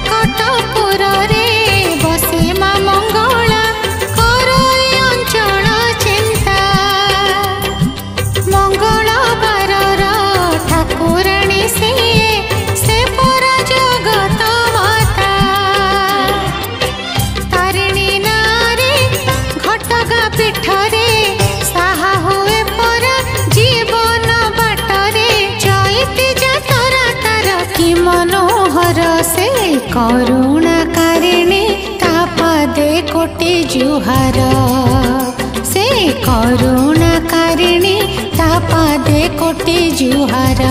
कटपुर रे बसे मा मंगला करई अंचल चिंता मंगलवार ठाकुराणी से परा जगत माता तारिणी नारे घटगा पीठरे साहा हुए परा जीवन बाटरे चैती जातरा तार कि मनोहर से करुणाकारिणी तापदे कोटि जुहार से करुणाकारिणी तापदे कोटि जुहार।